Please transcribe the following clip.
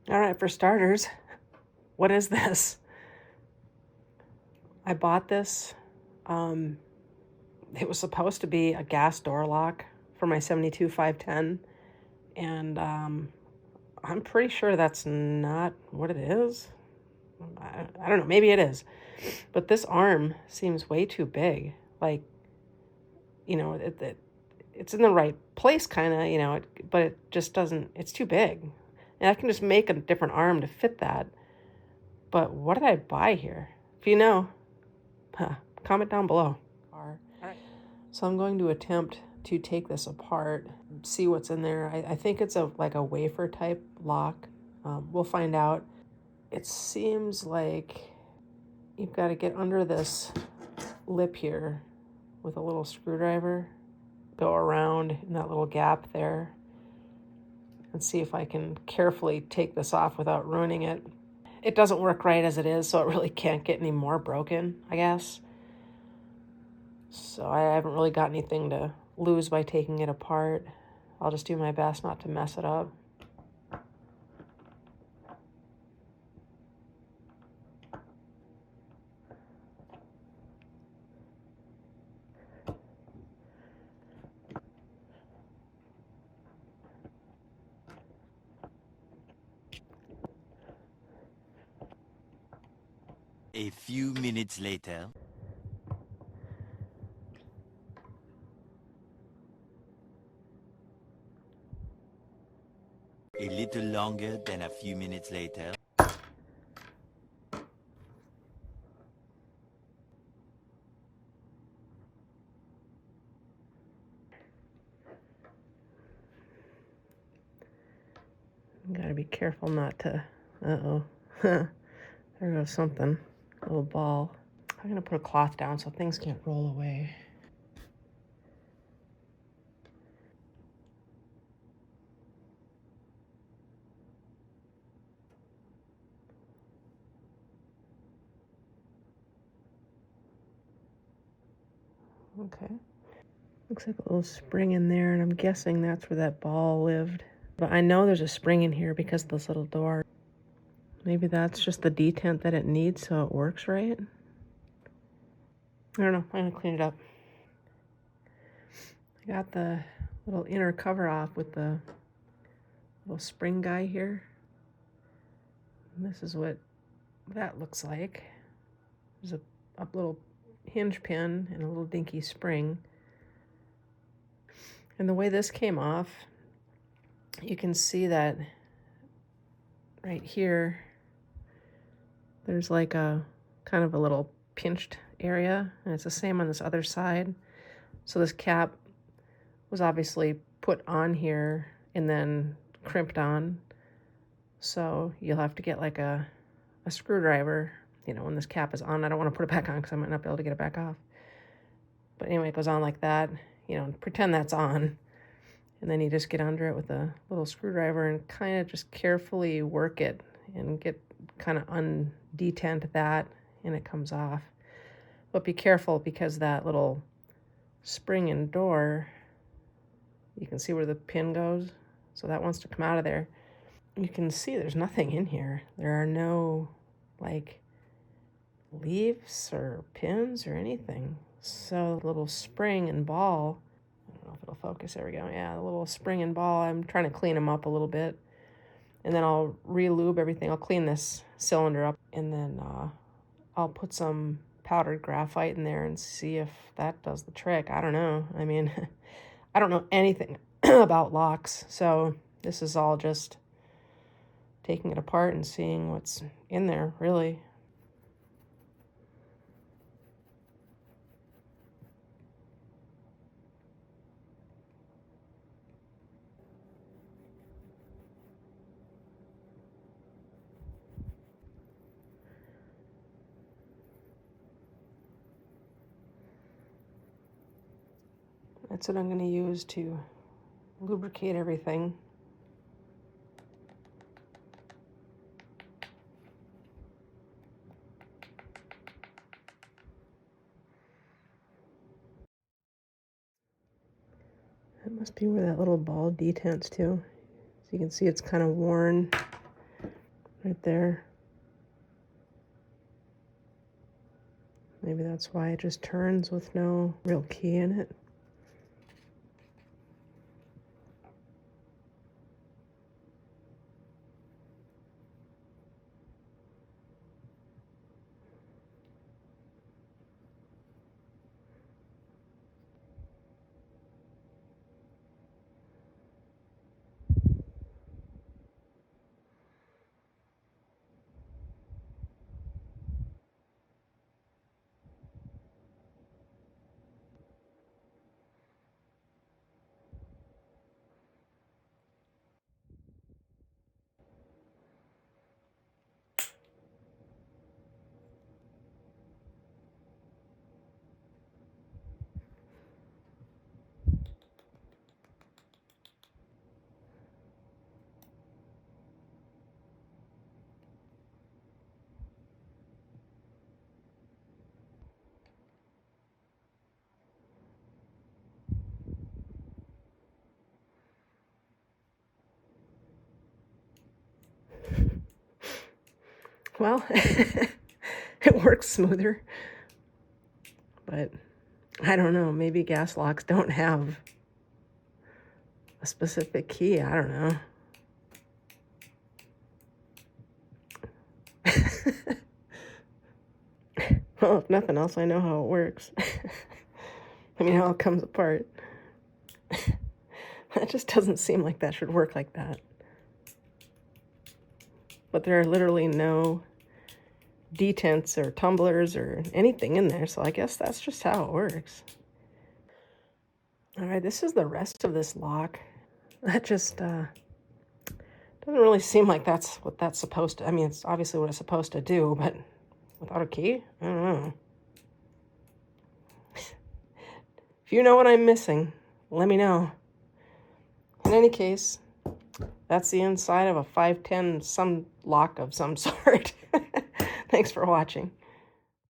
All right, for starters, what is this? I bought this. Um, it was supposed to be a gas door lock for my 72 510, and I'm pretty sure that's not what it is. I don't know, maybe it is. But this arm seems way too big. Like, it's in the right place, kind of, but it just doesn't, it's too big. And I can just make a different arm to fit that. But what did I buy here? If you know, comment down below. All right. So I'm going to attempt to take this apart, see what's in there. I think it's like a wafer type lock. We'll find out. It seems like you've got to get under this lip here with a little screwdriver, go around in that little gap there, and see if I can carefully take this off without ruining it. It doesn't work right as it is, so it really can't get any more broken, I guess. So I haven't really got anything to lose by taking it apart. I'll just do my best not to mess it up. A few minutes later. A little longer than a few minutes later. Gotta be careful not to, uh-oh. There goes something, a little ball. I'm gonna put a cloth down so things can't roll away. Okay. Looks like a little spring in there, and I'm guessing that's where that ball lived. But I know there's a spring in here because of this little door. Maybe that's just the detent that it needs so it works right. I don't know. I'm gonna clean it up. I got the little inner cover off with the little spring guy here. And this is what that looks like. There's a little hinge pin and a little dinky spring. And the way this came off, you can see that right here, there's like a kind of a little pinched area, and it's the same on this other side. So this cap was obviously put on here and then crimped on. So you'll have to get like a screwdriver, when this cap is on. I don't want to put it back on because I might not be able to get it back off. But anyway, it goes on like that, pretend that's on. And then you just get under it with a little screwdriver and kind of just carefully work it and get kind of undetent that, and it comes off. But be careful because that little spring and door, you can see where the pin goes. So that wants to come out of there. You can see there's nothing in here. There are no like leaves or pins or anything. So the little spring and ball, I don't know if it'll focus. There we go. Yeah, the little spring and ball, I'm trying to clean them up a little bit. And then I'll re-lube everything. I'll clean this cylinder up, and then I'll put some powdered graphite in there and see if that does the trick. I don't know. I mean, I don't know anything about locks, so this is all just taking it apart and seeing what's in there, really. That's what I'm going to use to lubricate everything. That must be where that little ball detents to. So you can see it's kind of worn. right there. Maybe that's why it just turns with no real key in it. Well, it works smoother, but I don't know, maybe gas locks don't have a specific key. I don't know. Well, if nothing else, I know how it works. I mean, how it comes apart. That just doesn't seem like that should work like that. But there are literally no detents or tumblers or anything in there, so I guess that's just how it works. All right, this is the rest of this lock. That just doesn't really seem like that's what that's supposed to. I mean, it's obviously what it's supposed to do, but without a key, I don't know. If you know what I'm missing, let me know. In any case, that's the inside of a 510 some lock of some sort. Thanks for watching.